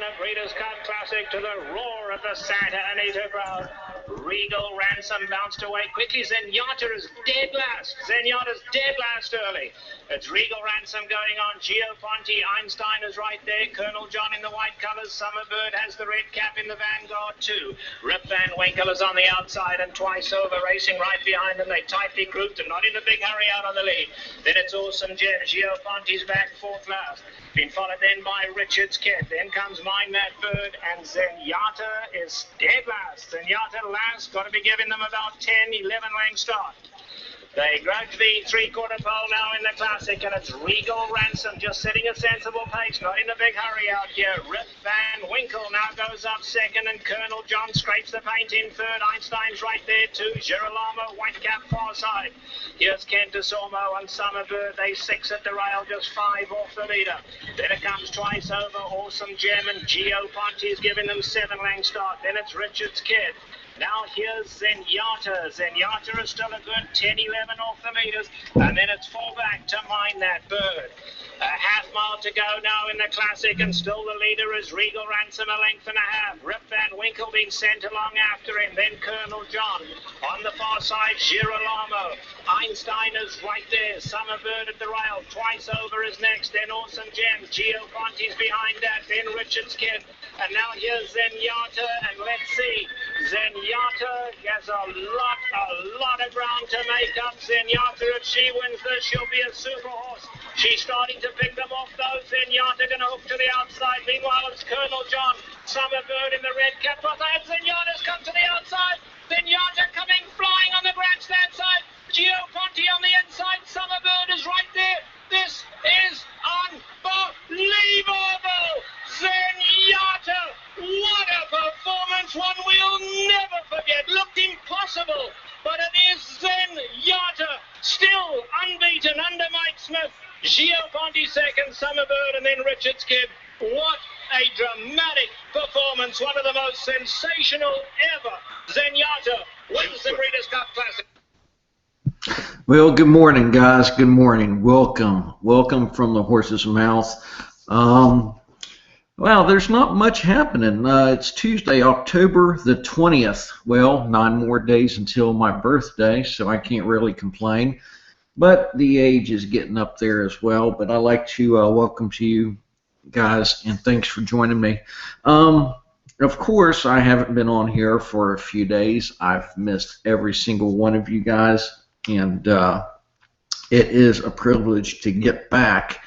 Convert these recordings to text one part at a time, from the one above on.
the Breeders' Cup Classic to the roar of the Santa Anita crowd. Regal Ransom bounced away quickly. Zenyatta is dead last. Zenyatta's dead last early. It's Regal Ransom going on. Gioponte, Einstein is right there. Colonel John in the white colours. Summerbird has the red cap in the vanguard too. Rip Van Winkle is on the outside and Twice Over racing right behind them. They tightly grouped and not in a big hurry out on the lead. Then it's Awesome Gem. Gioponte's back fourth last. Been followed then by Richard's Kid. Then comes Mind That Bird, and Zenyatta is dead last. Zenyatta last, got to be giving them about 10, 11 lengths start. They grudge the three-quarter pole now in the Classic, and it's Regal Ransom just setting a sensible pace, not in a big hurry out here. Rip Van Winkle now goes up second, and Colonel John scrapes the paint in third. Einstein's right there too. Girolamo, white cap far side. Here's Kent Desormo and Summerbird. They six at the rail, just five off the leader. Then it comes Twice Over, Awesome Gem, and Gioponte is giving them 7 lengths start. Then it's Richard's Kid. Now here's Zenyatta. Zenyatta is still a good 10, 11 off the meters. And then it's fall back to Mind That Bird. A half mile to go now in the Classic, and still the leader is Regal Ransom, a length and a half. Rip Van Winkle being sent along after him. Then Colonel John. On the far side, Girolamo. Einstein is right there. Summerbird at the rail. Twice Over is next. Then Awesome Gem. Gioponte's behind that. Then Richard's Kid. And now here's Zenyatta. And let's see. Zenyatta has a lot of ground to make up. Zenyatta, if she wins this, she'll be a super horse. She's starting to pick them off though. Zenyatta going to hook to the outside. Meanwhile, it's Colonel John. Summerbird in the red cap. And Zenyatta's come to the outside. Zenyatta coming flying on the grandstand side. Gioponte on the inside. Summerbird is right there. This is unbelievable. Zenyatta, what a performance. One we'll never forget. Looked impossible, but it is Zenyatta, still unbeaten under Mike Smith. Gioponte second, Summerbird, and then Richard's Kid. What a dramatic performance. One of the most sensational ever. Zenyatta wins the Breeders' Cup Classic. Well, good morning, guys. Good morning. Welcome from the horse's mouth. Well, there's not much happening. It's Tuesday, October the 20th. Well, 9 more days until my birthday, so I can't really complain. But the age is getting up there as well. But I'd like to welcome to you guys, and thanks for joining me. Of course, I haven't been on here for a few days. I've missed every single one of you guys, and it is a privilege to get back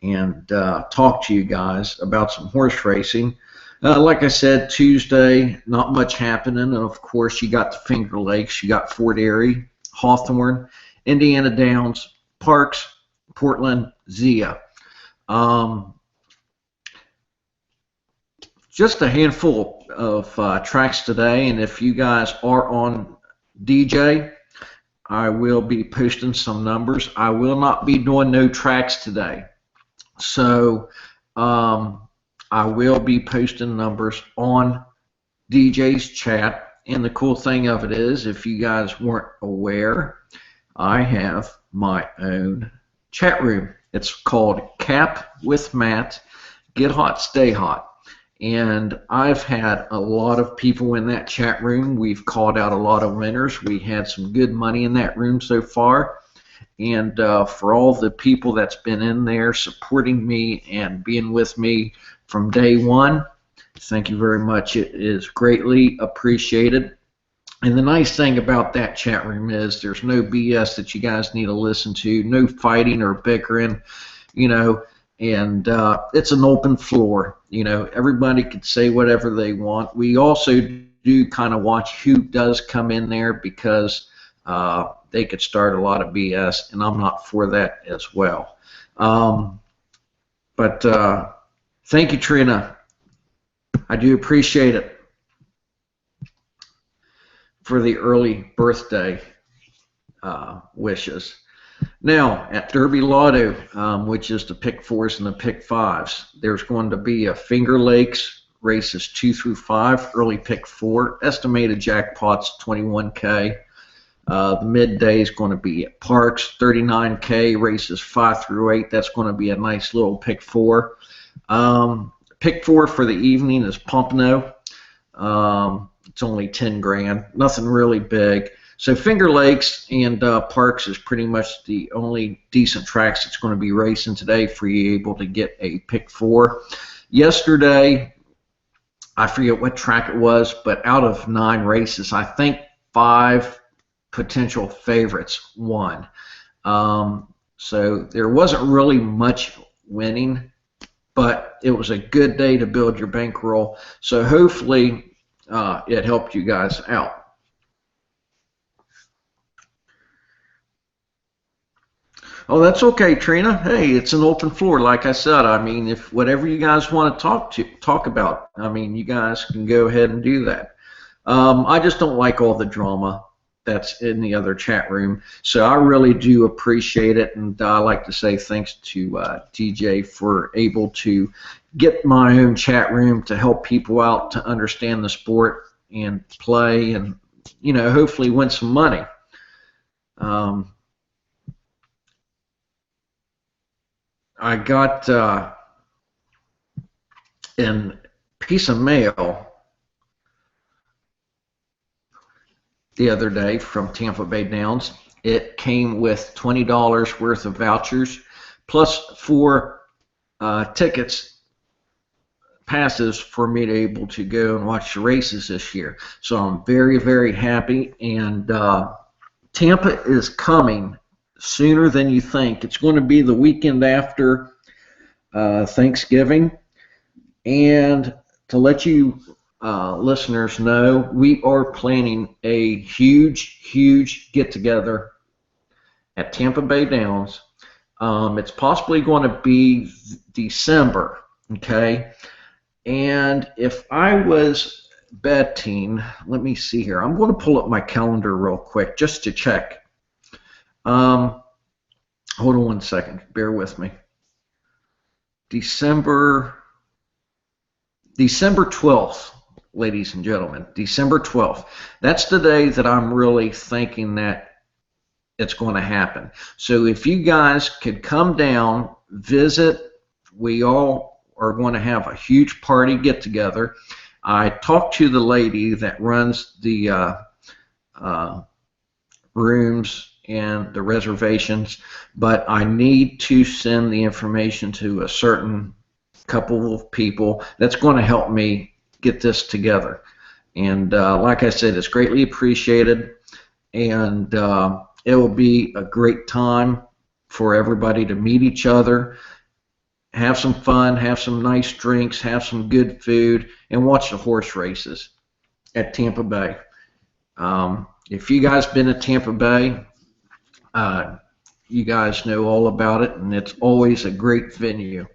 and talk to you guys about some horse racing. Like I said, Tuesday, not much happening, and of course you got the Finger Lakes, you got Fort Erie, Hawthorne, Indiana Downs, Parks, Portland, Zia. Just a handful of tracks today, and if you guys are on DJ, I will be posting some numbers. I will not be doing no tracks today. So I will be posting numbers on DJ's chat, and the cool thing of it is, if you guys weren't aware, I have my own chat room. It's called Cap with Matt, Get Hot, Stay Hot. And I've had a lot of people in that chat room. We've called out a lot of winners. We had some good money in that room so far. And for all the people that's been in there supporting me and being with me from day one, thank you very much. It is greatly appreciated. And the nice thing about that chat room is there's no BS that you guys need to listen to, no fighting or bickering, you know, and it's an open floor. You know, everybody can say whatever they want. We also do kind of watch who does come in there, because they could start a lot of BS, and I'm not for that as well. But thank you, Trina. I do appreciate it for the early birthday wishes. Now, at Derby Lotto, which is the pick 4s and the pick 5s, there's going to be a Finger Lakes races 2 through 5, early pick 4, estimated jackpots 21K. The midday is going to be at Parks, 39K, races 5 through 8. That's going to be a nice little pick 4. pick four for the evening is Pompano. It's only 10 grand, nothing really big. So Finger Lakes and Parks is pretty much the only decent tracks that's going to be racing today for you able to get a pick four. Yesterday, I forget what track it was, but out of 9 races, I think 5 potential favorites won. So there wasn't really much winning, but it was a good day to build your bankroll. So hopefully it helped you guys out. Oh, that's okay, Trina. Hey, it's an open floor. Like I said, I mean, if whatever you guys want to talk about, I mean, you guys can go ahead and do that. I just don't like all the drama that's in the other chat room. So I really do appreciate it, and I like to say thanks to DJ for able to get my own chat room to help people out to understand the sport and play, and hopefully win some money. I got a piece of mail the other day from Tampa Bay Downs. It came with $20 worth of vouchers plus 4 tickets, passes for me to be able to go and watch the races this year. So I'm very, very happy, and Tampa is coming sooner than you think. It's going to be the weekend after Thanksgiving. And to let you listeners know, we are planning a huge get-together at Tampa Bay Downs. It's possibly going to be December, okay? And if I was betting, let me see here. I'm going to pull up my calendar real quick just to check. Hold on one second. Bear with me. December 12th, ladies and gentlemen. December 12th. That's the day that I'm really thinking that it's going to happen. So if you guys could come down, visit, we all are going to have a huge party get-together. I talked to the lady that runs the rooms and the reservations, but I need to send the information to a certain couple of people that's going to help me get this together. And like I said, it's greatly appreciated, and it will be a great time for everybody to meet each other, have some fun, have some nice drinks, have some good food, and watch the horse races at Tampa Bay. If you guys been to Tampa Bay, you guys know all about it, and it's always a great venue.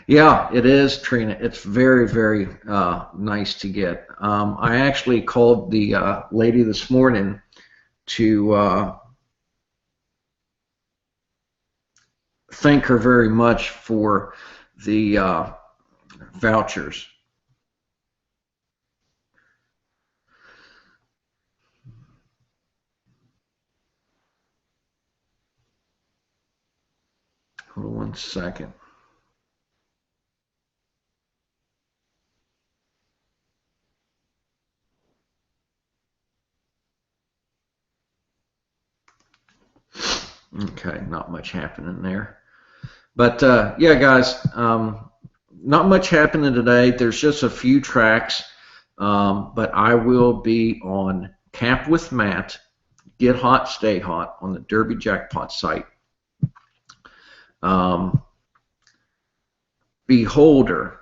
Yeah, it is, Trina. It's very, very nice to get. I actually called the lady this morning to thank her very much for the vouchers. Hold on one second. Okay, not much happening there. But yeah, guys, not much happening today. There's just a few tracks, but I will be on Camp with Matt, Get Hot, Stay Hot on the Derby Jackpot site. Beholder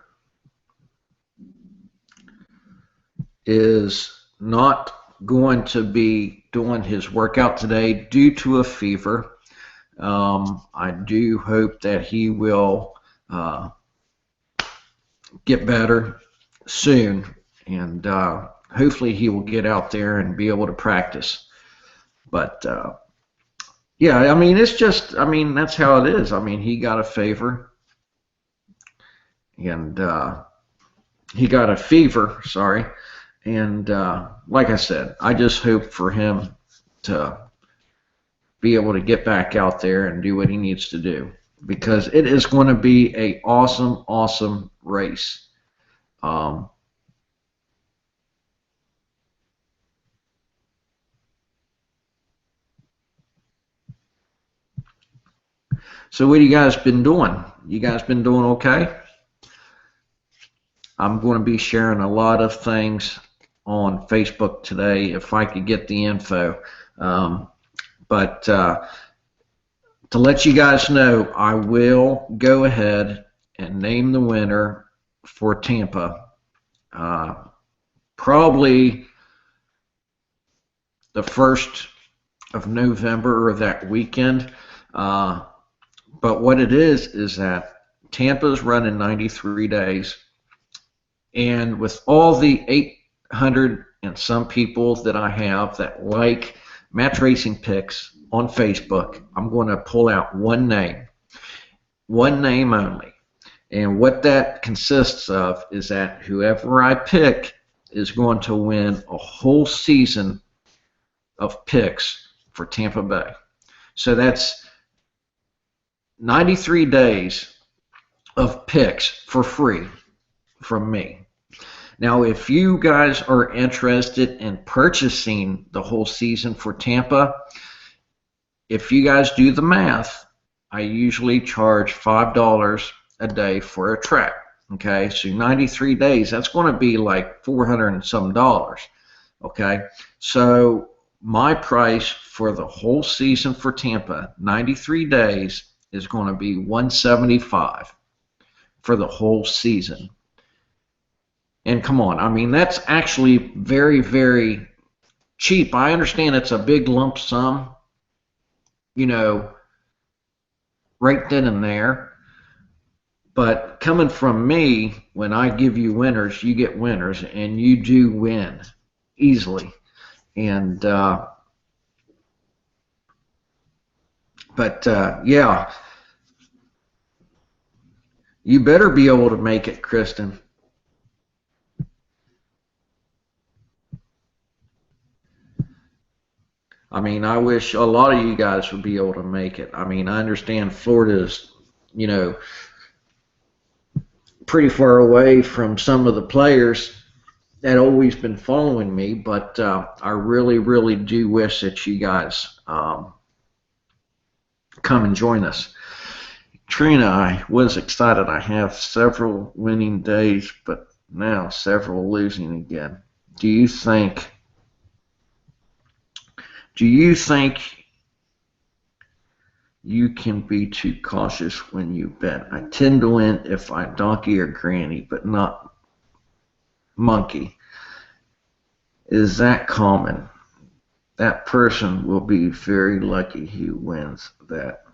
is not going to be doing his workout today due to a fever. I do hope that he will get better soon, and hopefully he will get out there and be able to practice. But yeah, I mean, it's just, I mean, that's how it is. I mean, he got a fever, and he got a fever, sorry. And like I said, I just hope for him to be able to get back out there and do what he needs to do. because it is going to be a awesome race. Um, so what have you guys been doing? You guys been doing okay? I'm going to be sharing a lot of things on Facebook today if I could get the info. But to let you guys know, I will go ahead and name the winner for Tampa. Probably the 1st of November or that weekend. But what it is that Tampa's running 93 days. And with all the 800 and some people that I have that like match racing picks on Facebook, I'm going to pull out one name only. And what that consists of is that whoever I pick is going to win a whole season of picks for Tampa Bay. So that's 93 days of picks for free from me. Now, if you guys are interested in purchasing the whole season for Tampa, if you guys do the math, I usually charge $5 a day for a track. Okay, so 93 days, that's going to be like $400 and some dollars. Okay, so my price for the whole season for Tampa, 93 days, is going to be $175 for the whole season. And come on, I mean, that's actually very cheap. I understand it's a big lump sum, you know, right then and there. But coming from me, when I give you winners, you get winners, and you do win easily. And yeah, you better be able to make it, Kristen. I mean, I wish a lot of you guys would be able to make it. I mean, I understand Florida's, you know, pretty far away from some of the players that always been following me, but I really do wish that you guys come and join us. Trina, I was excited. I have several winning days, but now several losing again. Do you think you can be too cautious when you bet? I tend to win if I donkey or granny, but not monkey. Is that common? That person will be very lucky who wins that.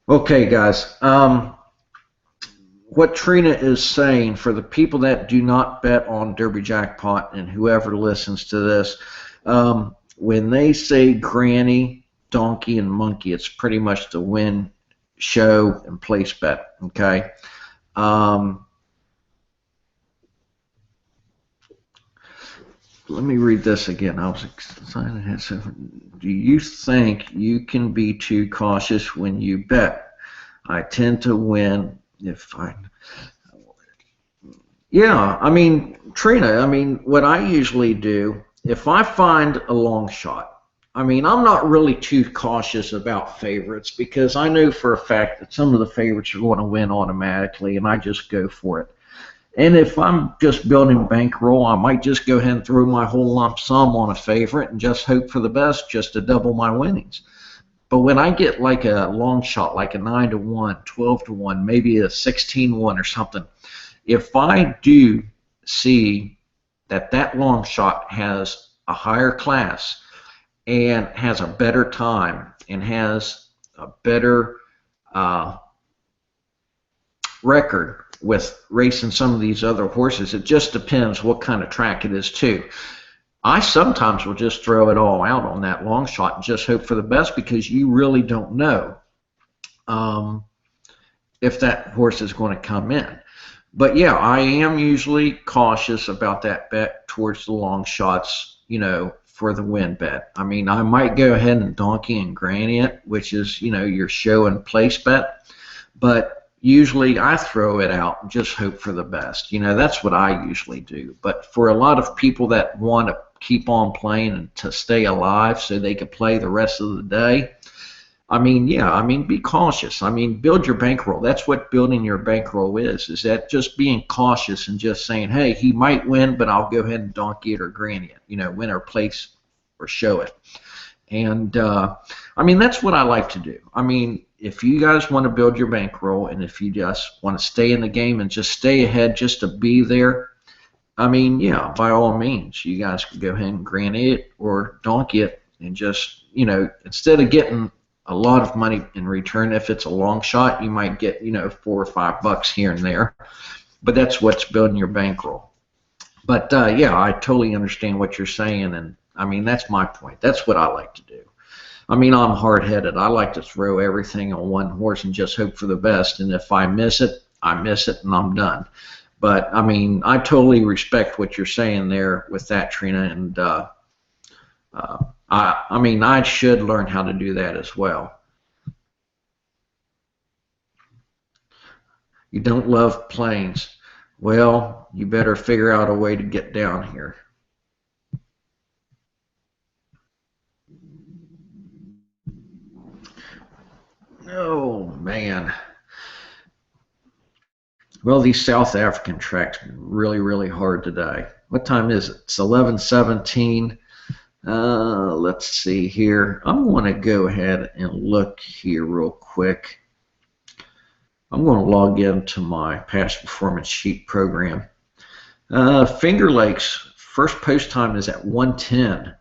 Okay, guys. What Trina is saying, for the people that do not bet on Derby Jackpot and whoever listens to this, when they say granny, donkey, and monkey, it's pretty much the win, show, and place bet. Okay. Let me read this again. I was excited. Do you think you can be too cautious when you bet? I tend to win if I... Yeah, I mean, Trina, I mean, what I usually do, if I find a long shot, I mean, I'm not really too cautious about favorites because I know for a fact that some of the favorites are going to win automatically, and I just go for it. And if I'm just building bankroll, I might just go ahead and throw my whole lump sum on a favorite and just hope for the best just to double my winnings. But when I get like a long shot, like a 9-1, 12-1, maybe a 16-1 or something, if I do see that that long shot has a higher class and has a better time and has a better record with racing some of these other horses, it just depends what kind of track it is too. I sometimes will just throw it all out on that long shot and just hope for the best because you really don't know if that horse is going to come in. But yeah, I am usually cautious about that bet towards the long shots, you know, for the win bet. I mean, I might go ahead and donkey and granny it, which is, your show and place bet, but usually I throw it out and just hope for the best. That's what I usually do. But for a lot of people that want to keep on playing and to stay alive so they can play the rest of the day, be cautious. Build your bankroll. That's what building your bankroll is that just being cautious and just saying, hey, he might win, but I'll go ahead and donkey it or granny it, win or place or show it. And, that's what I like to do. If you guys want to build your bankroll and if you just want to stay in the game and just stay ahead just to be there, by all means, you guys can go ahead and granny it or donkey it and just, instead of getting a lot of money in return, if it's a long shot, you might get, $4 or $5 here and there. But that's what's building your bankroll. But, I totally understand what you're saying, and, that's my point. That's what I like to do. I'm hard-headed. I like to throw everything on one horse and just hope for the best, and if I miss it, I miss it, and I'm done. But, I totally respect what you're saying there with that, Trina, and I should learn how to do that as well. You don't love planes. Well, you better figure out a way to get down here. Oh, man. Well, these South African tracks are really, really hard today. What time is it? It's 11:17. Let's see here. I'm going to go ahead and look here real quick. I'm going to log into my past performance sheet program. Finger Lakes, first post time is at 1:10.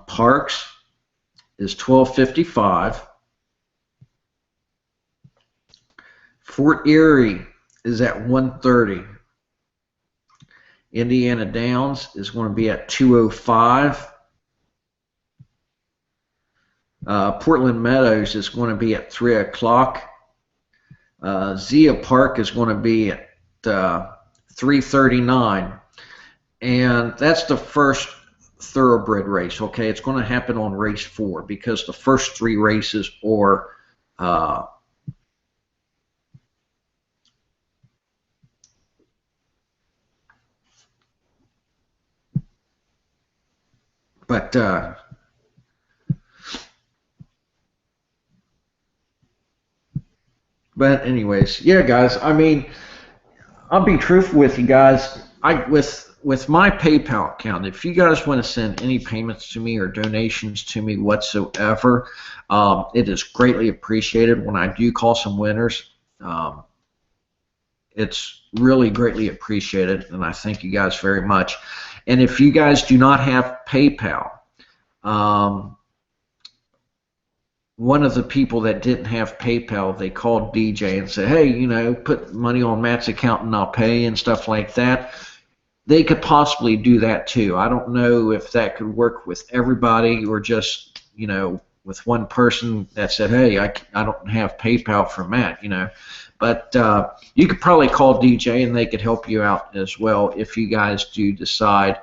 Parks is 12:55. Fort Erie is at 1:30. Indiana Downs is going to be at 2:05. Portland Meadows is going to be at 3 o'clock. Zia Park is going to be at 3:39. And that's the first thoroughbred race, okay? It's going to happen on race 4 because the first 3 races are But anyways, yeah, guys. I'll be truthful with you guys. With my PayPal account, if you guys want to send any payments to me or donations to me whatsoever, it is greatly appreciated. When I do call some winners, it's really greatly appreciated, and I thank you guys very much. And if you guys do not have PayPal, one of the people that didn't have PayPal, they called DJ and said, hey, put money on Matt's account and I'll pay and stuff like that. They could possibly do that too. I don't know if that could work with everybody or just, with one person that said, hey, I don't have PayPal for Matt, But you could probably call DJ and they could help you out as well if you guys do decide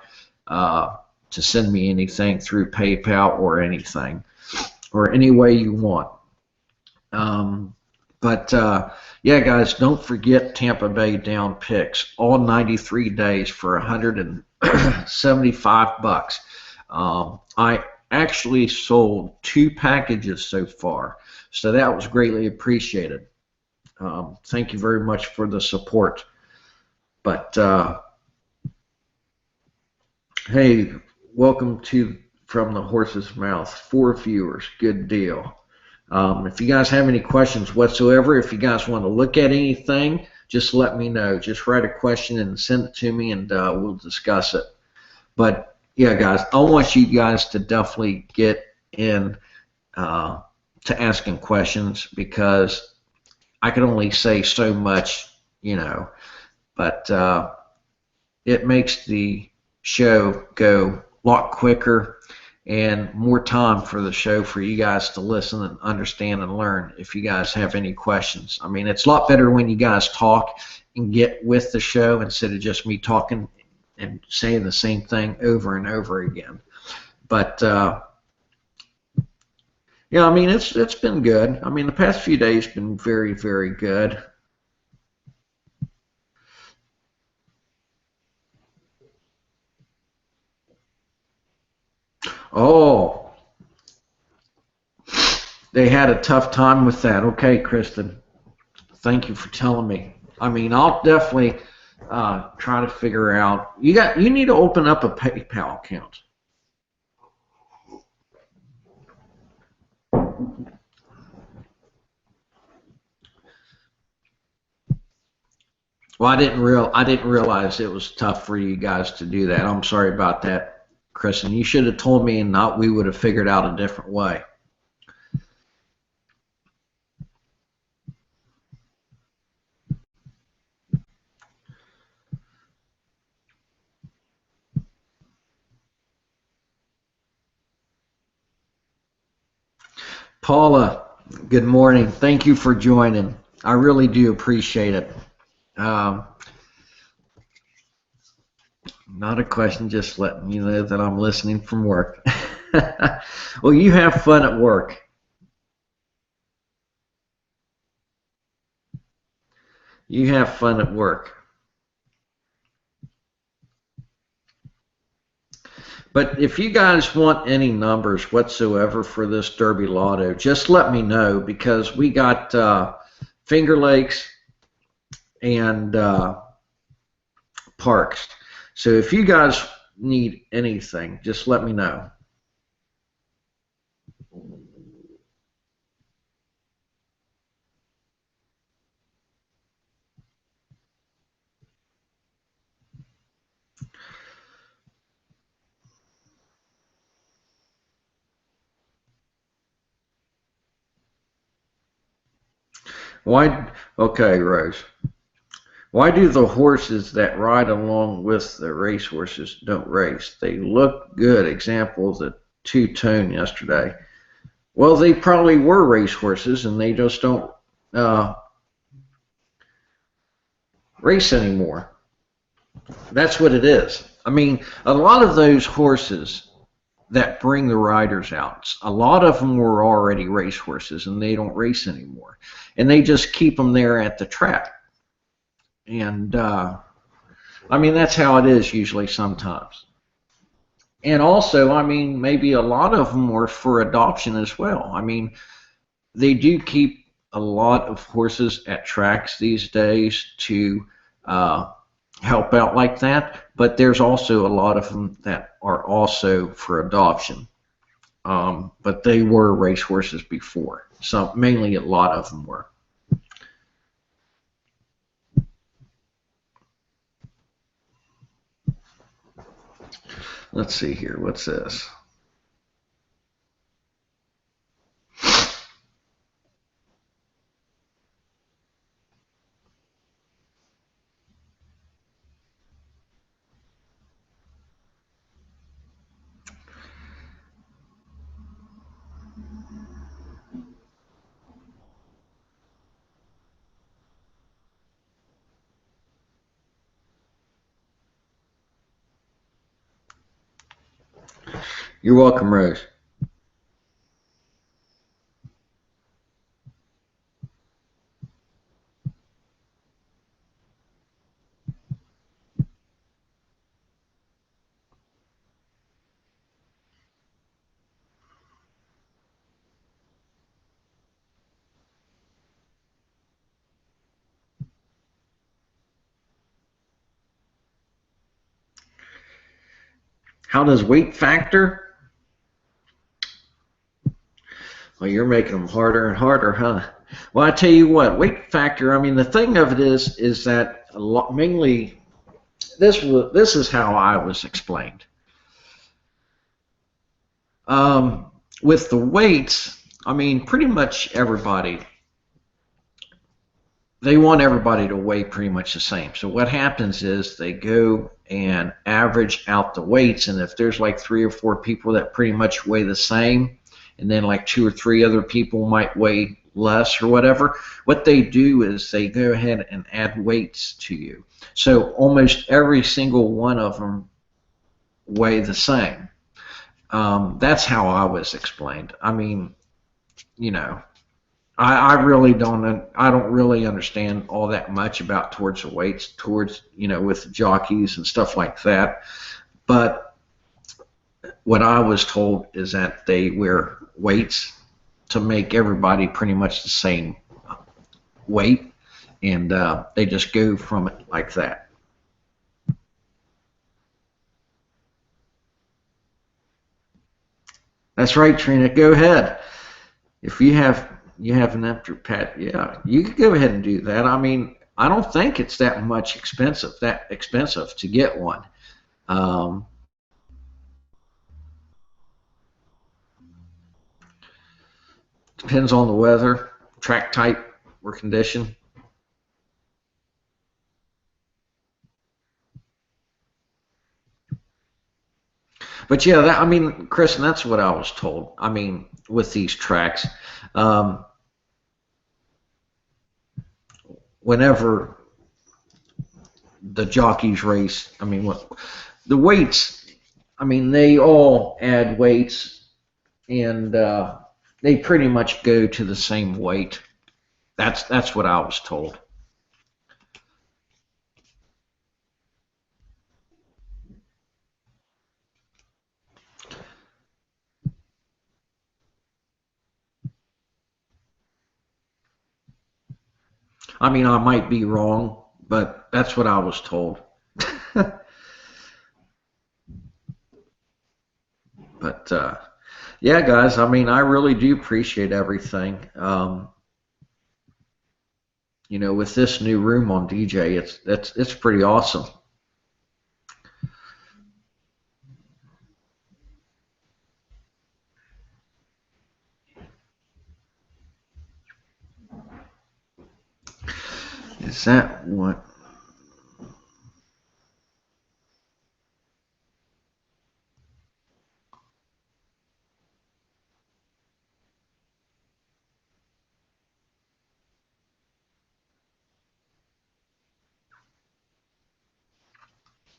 to send me anything through PayPal or anything, or any way you want. Yeah, guys, don't forget Tampa Bay down picks, all 93 days for $175. I actually sold 2 packages so far, so that was greatly appreciated. Thank you very much for the support. But hey, welcome to From the Horse's Mouth. 4 viewers, good deal. If you guys have any questions whatsoever, if you guys want to look at anything, just let me know. Just write a question and send it to me, and we'll discuss it. But yeah, guys, I want you guys to definitely get in to asking questions, because I can only say so much, but it makes the show go a lot quicker and more time for the show for you guys to listen and understand and learn if you guys have any questions. It's a lot better when you guys talk and get with the show instead of just me talking and saying the same thing over and over again. But yeah, I mean, it's been good. I mean, the past few days been very, very good. Oh, they had a tough time with that. Okay, Kristen, thank you for telling me. I mean, I'll definitely try to figure out. You need to open up a PayPal account. Well, I didn't realize it was tough for you guys to do that. I'm sorry about that, Kristen. You should have told me, and not we would have figured out a different way. Paula, good morning. Thank you for joining. I really do appreciate it. Um, Not a question, just letting you know that I'm listening from work. Well, you have fun at work. You have fun at work. But if you guys want any numbers whatsoever for this Derby Lotto, just let me know, because we got Finger Lakes and Parks. So if you guys need anything, just let me know. Why? Okay, Rose. Why do the horses that ride along with the racehorses don't race? They look good. Example, the two-tone yesterday. Well, they probably were racehorses, and they just don't race anymore. That's what it is. I mean, a lot of those horses that bring the riders out, a lot of them were already racehorses, and they don't race anymore. And they just keep them there at the track. And, I mean, that's how it is usually sometimes. And also, I mean, maybe a lot of them were for adoption as well. I mean, they do keep a lot of horses at tracks these days to help out like that, but there's also a lot of them that are also for adoption. But they were racehorses before, so mainly a lot of them were. Let's see here. What's this? You're welcome, Rose. How does weight factor? Well, you're making them harder and harder, huh? Well, I tell you what, weight factor. I mean, the thing of it is that a lot, mainly this is how I was explained. With the weights, I mean, pretty much everybody, they want everybody to weigh pretty much the same. So what happens is they go and average out the weights, and if there's like 3 or 4 people that pretty much weigh the same, and then like 2 or 3 other people might weigh less or whatever, what they do is they go ahead and add weights to you. So almost every single one of them weigh the same. That's how I was explained. I mean, you know, I really I don't really understand all that much about towards the weights, towards, you know, with the jockeys and stuff like that. But what I was told is that they wear weights to make everybody pretty much the same weight, and they just go from it like that. That's right, Trina. Go ahead. If you have an empty pet, yeah, you could go ahead and do that. I mean, I don't think it's that expensive to get one. Um, Depends on the weather, track type, or condition. But yeah, I mean, Chris, and that's what I was told. I mean, with these tracks, um, whenever the jockeys race, I mean, the weights, I mean, they all add weights, and they pretty much go to the same weight. That's what I was told. I mean, I might be wrong, but that's what I was told. But yeah, guys, I mean, I really do appreciate everything. You know, with this new room on DJ, it's pretty awesome. Is that what?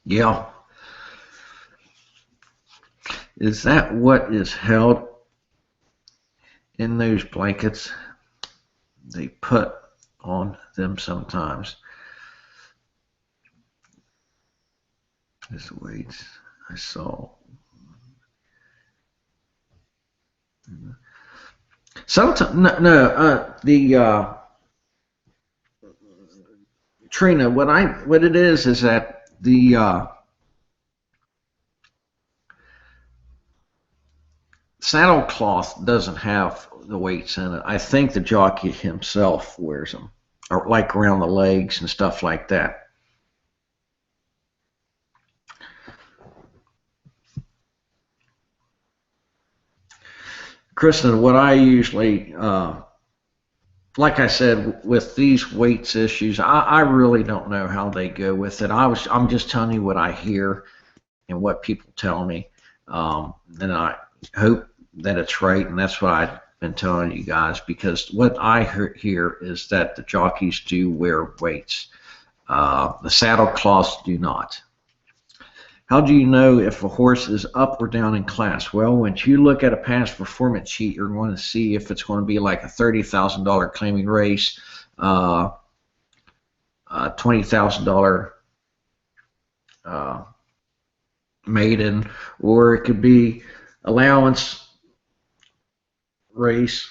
Yeah. Is that what is held in those blankets they put on them sometimes? Just weights I saw. Sometimes no, the Trina. What it is that the saddle cloth doesn't have the weights in it. I think the jockey himself wears them, or like around the legs and stuff like that. Kristen, what I usually, like I said, with these weights issues, I really don't know how they go with it. I'm just telling you what I hear and what people tell me, and I hope that it's right, and that's what I've been telling you guys, because what I hear is that the jockeys do wear weights. The saddle cloths do not. How do you know if a horse is up or down in class? Well, when you look at a past performance sheet, you're going to see if it's going to be like a $30,000 claiming race, $20,000 maiden, or it could be allowance race.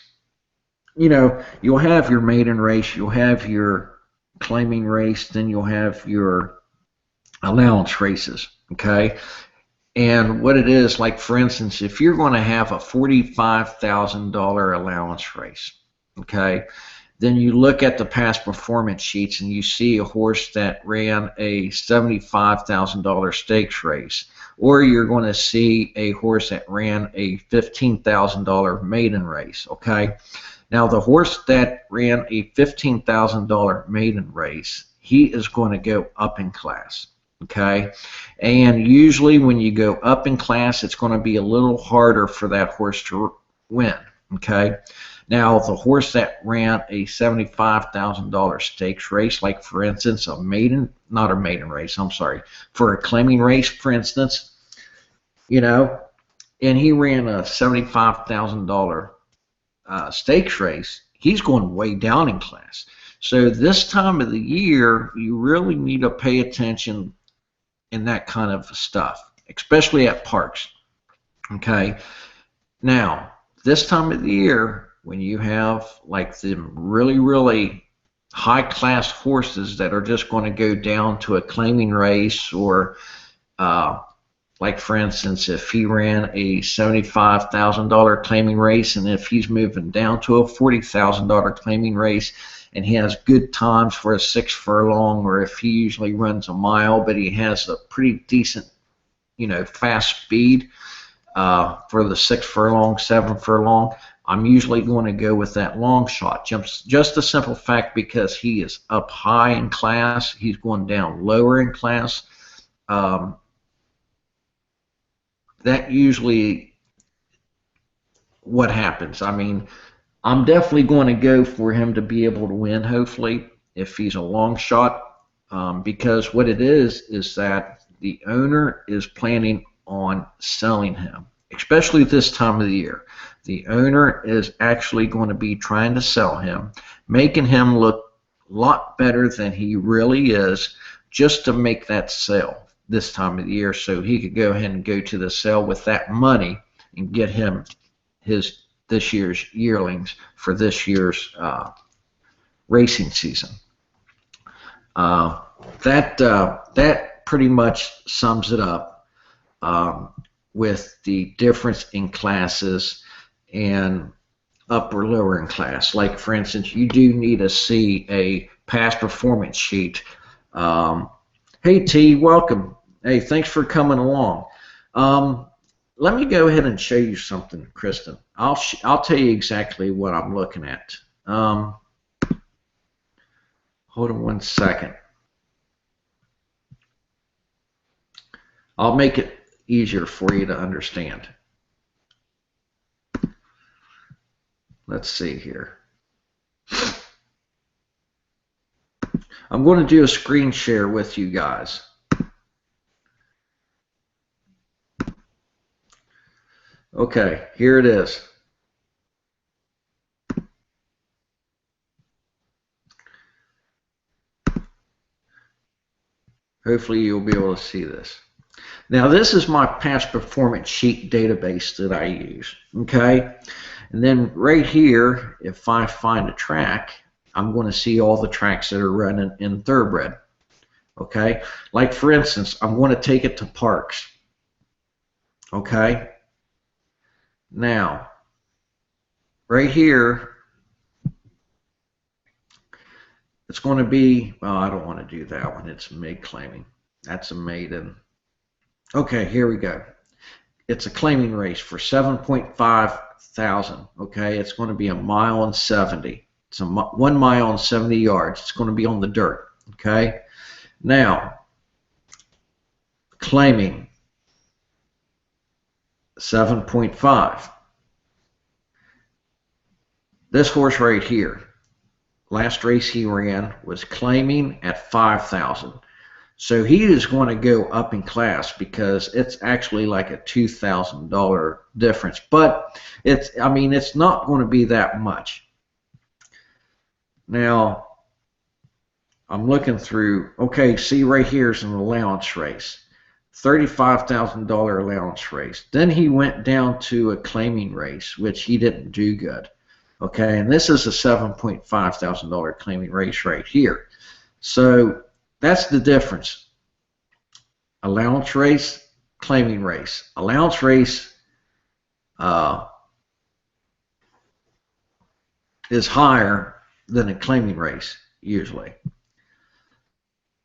You know, you'll have your maiden race, you'll have your claiming race, then you'll have your allowance races. Okay, and what it is, like for instance, if you're going to have a $45,000 allowance race, okay, then you look at the past performance sheets and you see a horse that ran a $75,000 stakes race, or you're going to see a horse that ran a $15,000 maiden race. Okay, now the horse that ran a $15,000 maiden race, he is going to go up in class. Okay, and usually when you go up in class, it's going to be a little harder for that horse to win. Okay. Now, the horse that ran a $75,000 stakes race, like for instance, not a maiden race, I'm sorry, for a claiming race, for instance, you know, and he ran a $75,000 stakes race, he's going way down in class. So this time of the year, you really need to pay attention in that kind of stuff, especially at parks. Okay. Now, this time of the year, when you have like the really, really high class horses that are just going to go down to a claiming race, or like for instance, if he ran a $75,000 claiming race, and if he's moving down to a $40,000 claiming race, and he has good times for a 6 furlong, or if he usually runs a mile, but he has a pretty decent, fast speed for the 6 furlong, 7 furlong, I'm usually going to go with that long shot. Just the simple fact because he is up high in class, he's going down lower in class. That usually what happens. I mean, I'm definitely going to go for him to be able to win, hopefully, if he's a long shot, because what it is that the owner is planning on selling him, especially this time of the year. The owner is actually going to be trying to sell him, making him look a lot better than he really is, just to make that sale this time of the year, so he could go ahead and go to the sale with that money and get him this year's yearlings for this year's racing season. That pretty much sums it up, with the difference in classes and upper lower in class. Like for instance, you do need to see a past performance sheet. Hey T, welcome. Hey, thanks for coming along. Let me go ahead and show you something, Kristen. I'll tell you exactly what I'm looking at. Hold on one second. I'll make it easier for you to understand. Let's see here. I'm going to do a screen share with you guys. Okay, here it is. Hopefully you'll be able to see this. Now this is my past performance sheet database that I use. Okay, and then right here, if I find a track, I'm going to see all the tracks that are running in thoroughbred. Okay, like for instance, I'm going to take it to parks. Okay, now right here, it's going to be, well, I don't want to do that one. It's mid claiming. That's a maiden. Okay, here we go. It's a claiming race for 7.5 thousand. Okay, it's going to be a mile and 70. It's a 1 mile and 70 yards. It's going to be on the dirt. Okay, now claiming 7.5. This horse right here, last race he ran was claiming at 5,000. So he is going to go up in class because it's actually like a $2,000 difference. But it's not going to be that much. Now, I'm looking through, okay, see right here is an allowance race. $35,000 allowance race. Then he went down to a claiming race, which he didn't do good. Okay, and this is a $7.5 thousand claiming race right here. So that's the difference. Allowance race, claiming race. Allowance race is higher than a claiming race usually.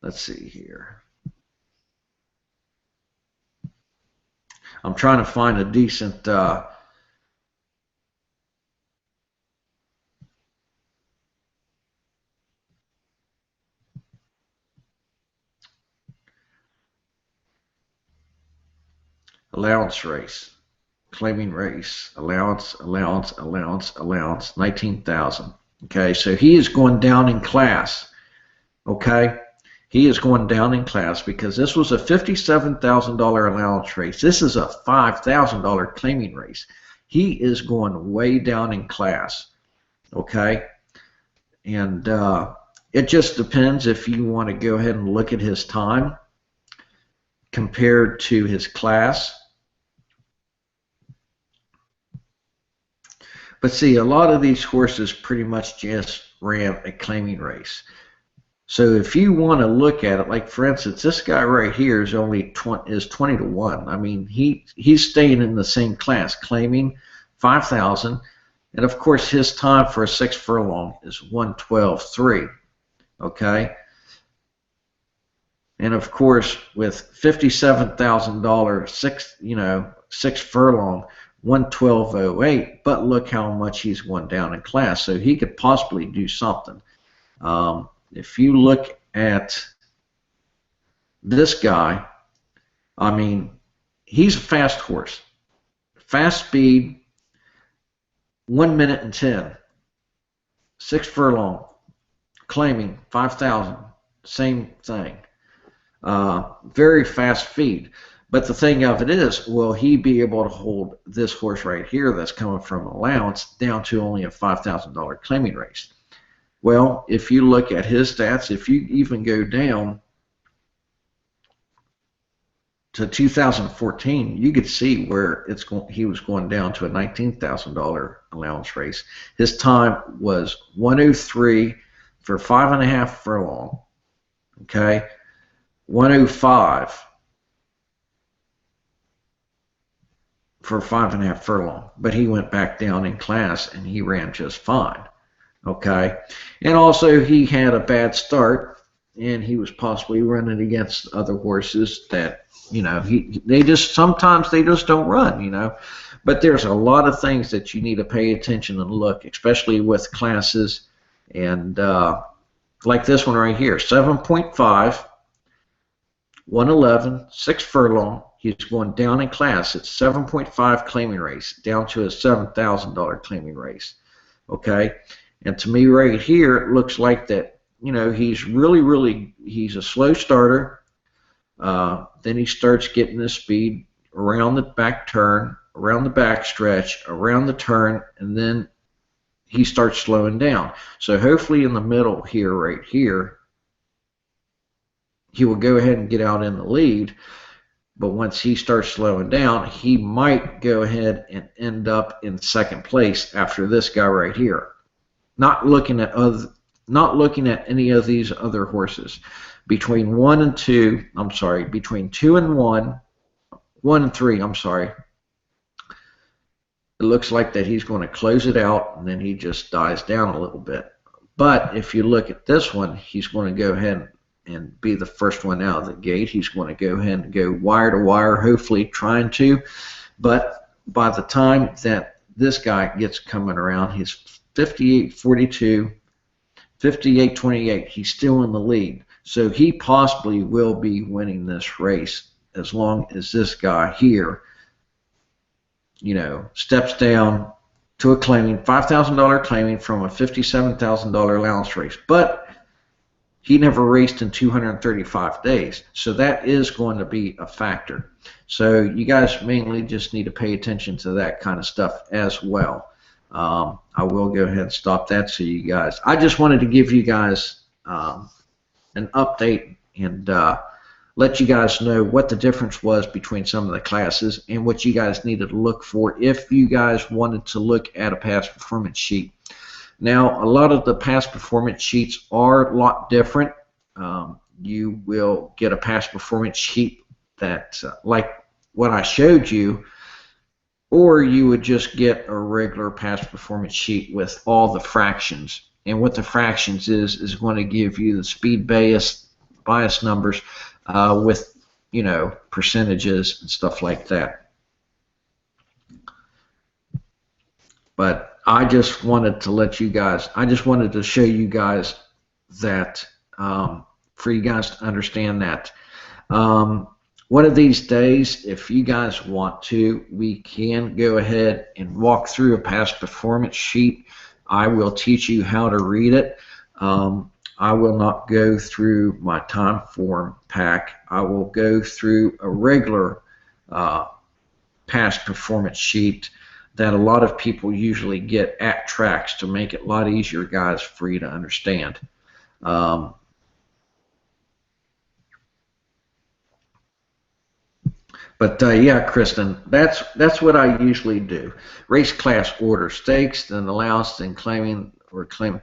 Let's see here. I'm trying to find a decent allowance race. claiming race, allowance, 19,000. Okay, so he is going down in class. Okay, he is going down in class because this was a $57,000 allowance race. This is a $5,000 claiming race. He is going way down in class. Okay, and it just depends if you want to go ahead and look at his time compared to his class. But see, a lot of these horses pretty much just ran a claiming race. So if you want to look at it, like for instance, this guy right here is only 20 to 1. I mean, he's staying in the same class, claiming 5,000, and of course his time for a 6 furlong is 1:12.3. Okay, and of course with $57,000 6 furlong, 1:12.08. But look how much he's going down in class, so he could possibly do something. If you look at this guy, I mean, he's a fast horse. Fast speed, 1 minute and 10. 6 furlong, claiming 5,000. Same thing. Very fast feed. But the thing of it is, will he be able to hold this horse right here that's coming from allowance down to only a $5,000 claiming race? Well, if you look at his stats, if you even go down to 2014, you could see where he was going down to a $19,000 allowance race. His time was 1:03 for 5.5 furlong. Okay, 1:05 for 5.5 furlong. But he went back down in class and he ran just fine. Okay, and also he had a bad start, and he was possibly running against other horses that, sometimes they just don't run, But there's a lot of things that you need to pay attention and look, especially with classes, and like this one right here, 7.5, 1:11, 6 furlong. He's going down in class. It's 7.5 claiming race down to a $7,000 claiming race. Okay. And to me right here, it looks like that, he's he's a slow starter. Then he starts getting his speed around the back turn, around the back stretch, around the turn, and then he starts slowing down. So hopefully in the middle here, right here, he will go ahead and get out in the lead. But once he starts slowing down, he might go ahead and end up in second place after this guy right here. Not looking at any of these other horses. Between 1 and 2, between 2 and 1 and 3, it looks like that he's going to close it out, and then he just dies down a little bit. But if you look at this one, he's going to go ahead and be the first one out of the gate. He's going to go ahead and go wire to wire, hopefully trying to. But by the time that this guy gets coming around, he's 58-42, 58-28. He's still in the lead. So he possibly will be winning this race as long as this guy here, steps down to a claiming, $5,000 claiming from a $57,000 allowance race. But he never raced in 235 days. So that is going to be a factor. So you guys mainly just need to pay attention to that kind of stuff as well. I will go ahead and stop that so you guys. I just wanted to give you guys an update and let you guys know what the difference was between some of the classes and what you guys needed to look for if you guys wanted to look at a past performance sheet. Now, a lot of the past performance sheets are a lot different. You will get a past performance sheet that, like what I showed you, or you would just get a regular past performance sheet with all the fractions. And what the fractions is going to give you the speed bias numbers with, percentages and stuff like that. But I just wanted to show you guys that, for you guys to understand that. one of these days, if you guys want to, we can go ahead and walk through a past performance sheet. I will teach you how to read it. I will not go through my time form pack. I will go through a regular past performance sheet that a lot of people usually get at tracks to make it a lot easier, guys, for you to understand. Yeah, Kristen, that's what I usually do. Race class order, stakes, then allowance, then claiming or claiming.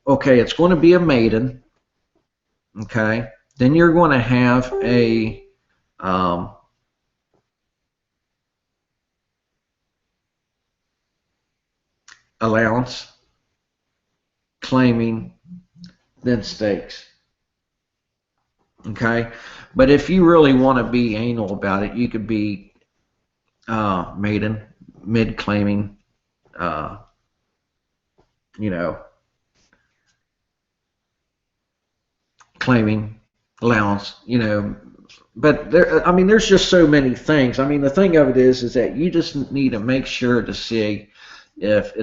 Okay, it's going to be a maiden. Okay, then you're going to have a allowance, claiming, then stakes. Okay, but if you really want to be anal about it, you could be maiden, mid claiming, you know, claiming, allowance, you know. But there, I mean, there's just so many things. I mean, the thing of it is that you just need to make sure to see if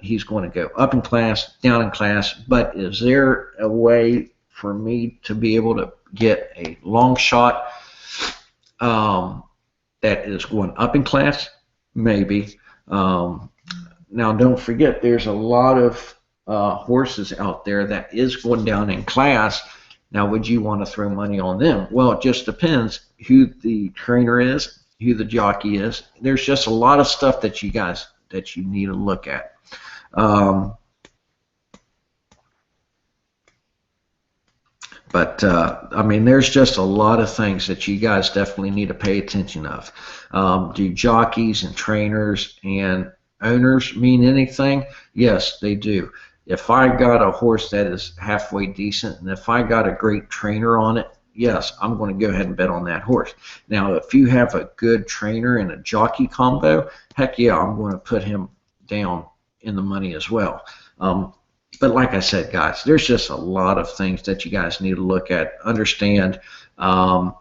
he's going to go up in class, down in class. But is there a way for me to be able to get a long shot that is going up in class? Maybe. Now, don't forget, there's a lot of horses out there that is going down in class. Now, would you want to throw money on them? Well, it just depends who the trainer is, who the jockey is. There's just a lot of stuff that you need to look at. I mean, there's just a lot of things that you guys definitely need to pay attention of. Do jockeys and trainers and owners mean anything? Yes, they do. If I got a horse that is halfway decent, and if I got a great trainer on it, yes, I'm going to go ahead and bet on that horse. Now, if you have a good trainer and a jockey combo, heck yeah, I'm going to put him down in the money as well. But like I said, guys, there's just a lot of things that you guys need to look at, understand. You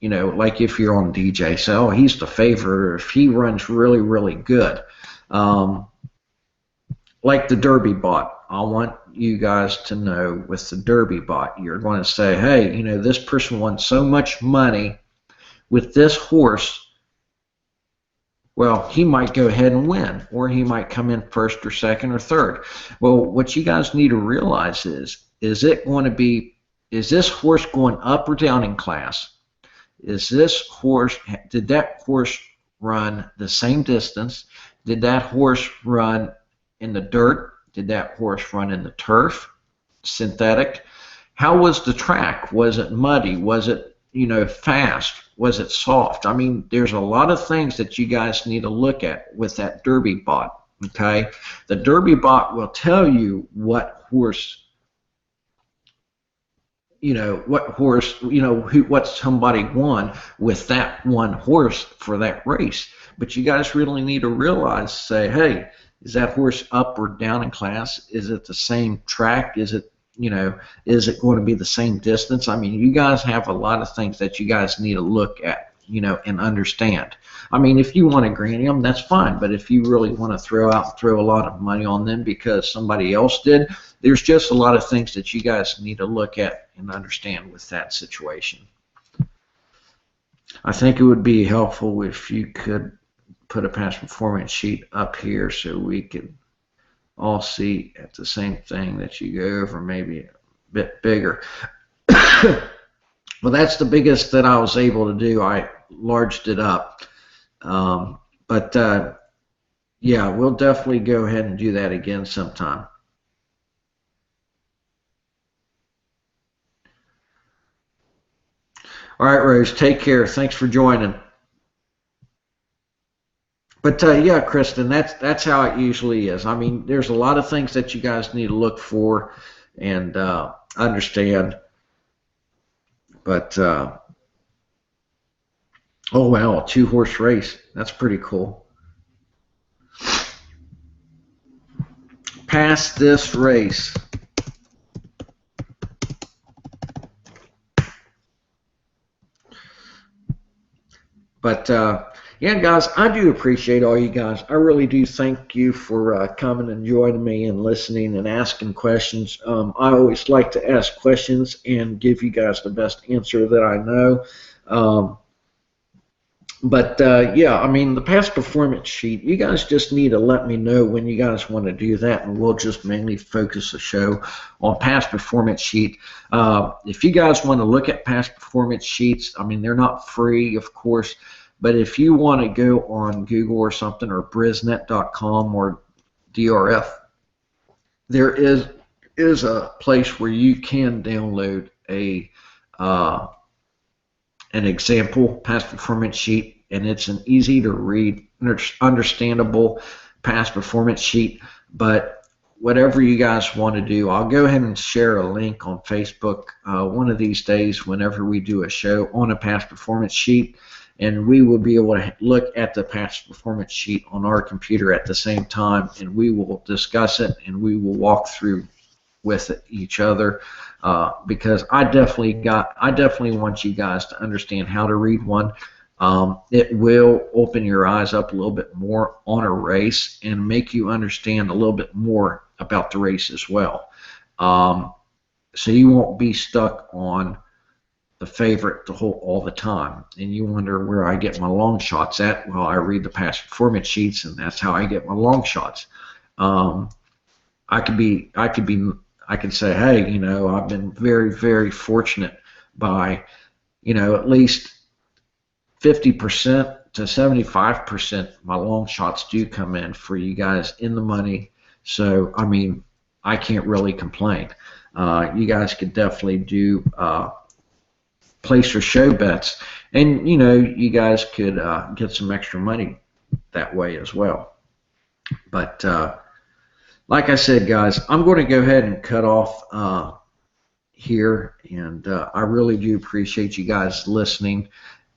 know, like if you're on DJ, say, oh, he's the favorite, or if he runs really, really good. Like the Derby bot, I want you guys to know with the Derby bot, you're going to say, hey, you know, this person won so much money with this horse. Well, he might go ahead and win, or he might come in first or second or third. Well, what you guys need to realize is this horse going up or down in class? Did that horse run the same distance? Did that horse run in the dirt? Did that horse run in the turf, synthetic? How was the track? Was it muddy? Was it, you know, fast? Was it soft? I mean, there's a lot of things that you guys need to look at with that Derby bot. Okay, the Derby bot will tell you what horse, what somebody won with that one horse for that race. But you guys really need to realize, say, hey, is that horse up or down in class? Is it the same track? Is it going to be the same distance? I mean, you guys have a lot of things that you guys need to look at, and understand. I mean, if you want to granny them, that's fine. But if you really want to throw a lot of money on them because somebody else did, there's just a lot of things that you guys need to look at and understand with that situation. I think it would be helpful if you could put a past performance sheet up here so we could all see at the same thing that you go over, maybe a bit bigger. Well, that's the biggest that I was able to do. I larged it up. Yeah, we'll definitely go ahead and do that again sometime. All right, Rose, take care. Thanks for joining. But yeah, Kristen, that's how it usually is. I mean, there's a lot of things that you guys need to look for and understand. But oh wow, a 2-horse race. That's pretty cool. Past this race. But yeah, guys, I do appreciate all you guys. I really do thank you for coming and joining me and listening and asking questions. I always like to ask questions and give you guys the best answer that I know. But yeah, I mean, the past performance sheet, you guys just need to let me know when you guys want to do that, and we'll just mainly focus the show on past performance sheet. If you guys want to look at past performance sheets, I mean, they're not free, of course, but if you want to go on Google or something, or briznet.com or DRF, there is a place where you can download an example past performance sheet, and it's an easy to read, understandable past performance sheet. But whatever you guys want to do, I'll go ahead and share a link on Facebook one of these days whenever we do a show on a past performance sheet, and we will be able to look at the past performance sheet on our computer at the same time, and we will discuss it and we will walk through with each other, because I definitely want you guys to understand how to read one. It will open your eyes up a little bit more on a race and make you understand a little bit more about the race as well. So you won't be stuck on the favorite all the time, and you wonder where I get my long shots at. Well, I read the past performance sheets, and that's how I get my long shots. I could say, hey, you know, I've been very, very fortunate by, you know, at least 50% to 75% my long shots do come in for you guys in the money. So, I mean, I can't really complain. You guys could definitely do place or show bets, and, you know, you guys could get some extra money that way as well. But like I said, guys, I'm going to go ahead and cut off here, and I really do appreciate you guys listening.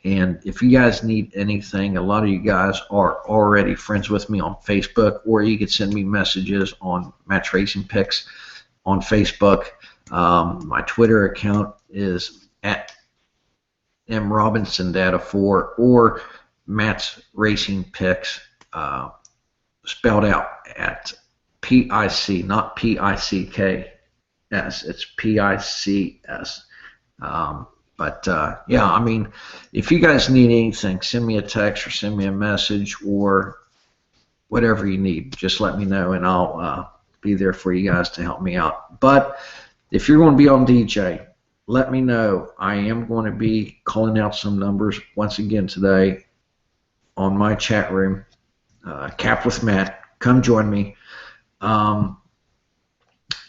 And if you guys need anything, a lot of you guys are already friends with me on Facebook, or you could send me messages on Match Racing Picks on Facebook. My Twitter account is at mrobinsondata4, or Matt's Racing Picks, spelled out at PIC, not PICKS. It's PICS. But yeah, I mean, if you guys need anything, send me a text or send me a message or whatever you need. Just let me know, and I'll be there for you guys to help me out. But if you're going to be on DJ, let me know. I am going to be calling out some numbers once again today on my chat room. Cap with Matt. Come join me.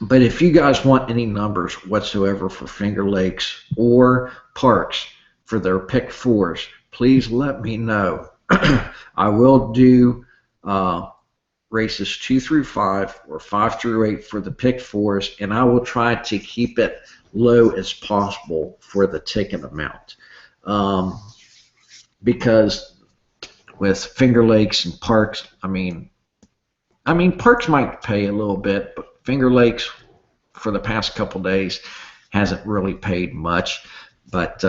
But if you guys want any numbers whatsoever for Finger Lakes or Parks for their pick fours, please let me know. I will do races 2 through 5 or 5 through 8 for the pick fours, and I will try to keep it low as possible for the ticket amount. Because with Finger Lakes and Parks, I mean, Parks might pay a little bit, but Finger Lakes for the past couple days hasn't really paid much. But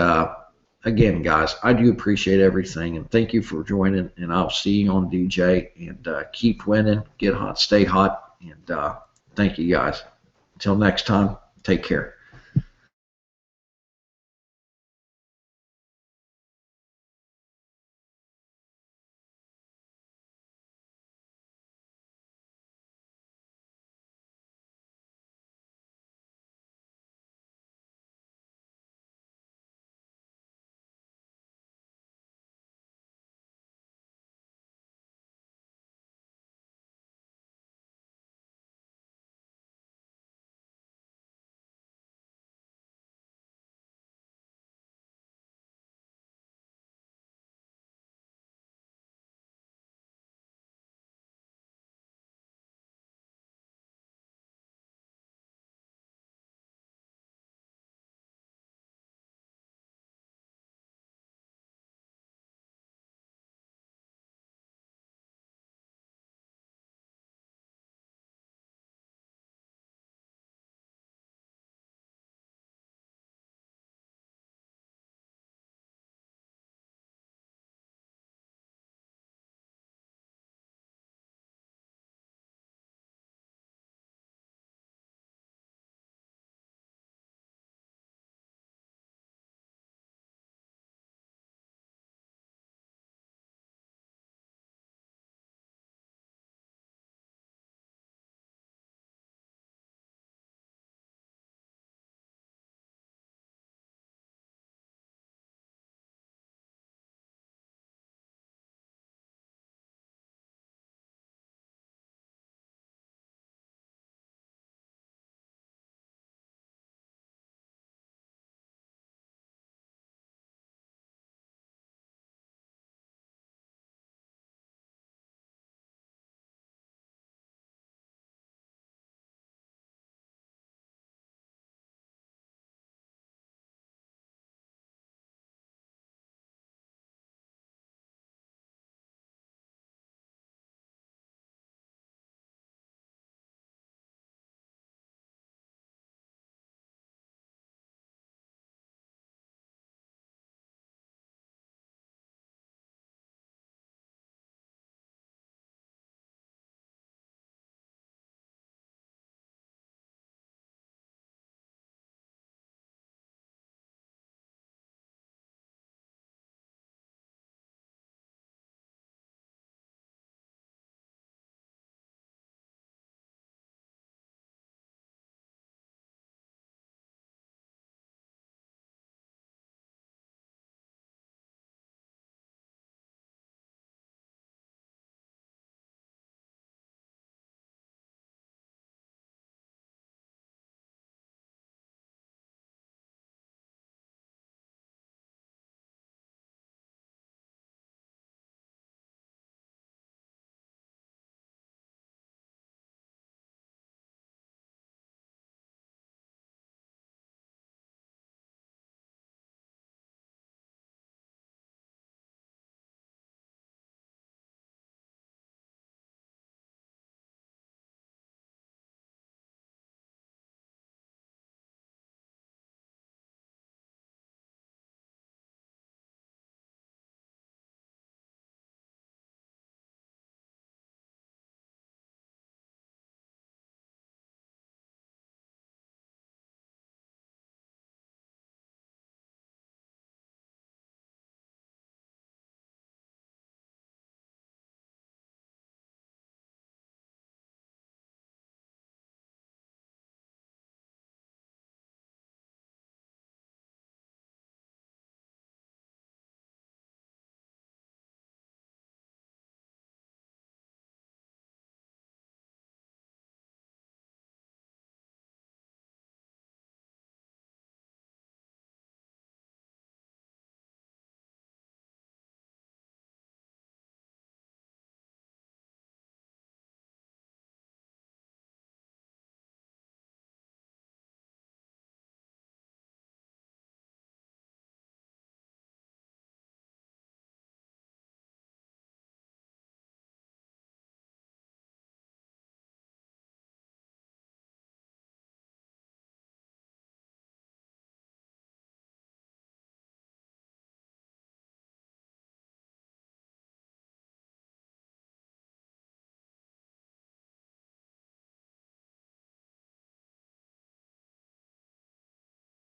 again, guys, I do appreciate everything, and thank you for joining, and I'll see you on DJ, and keep winning, get hot, stay hot, and thank you, guys. Until next time, take care.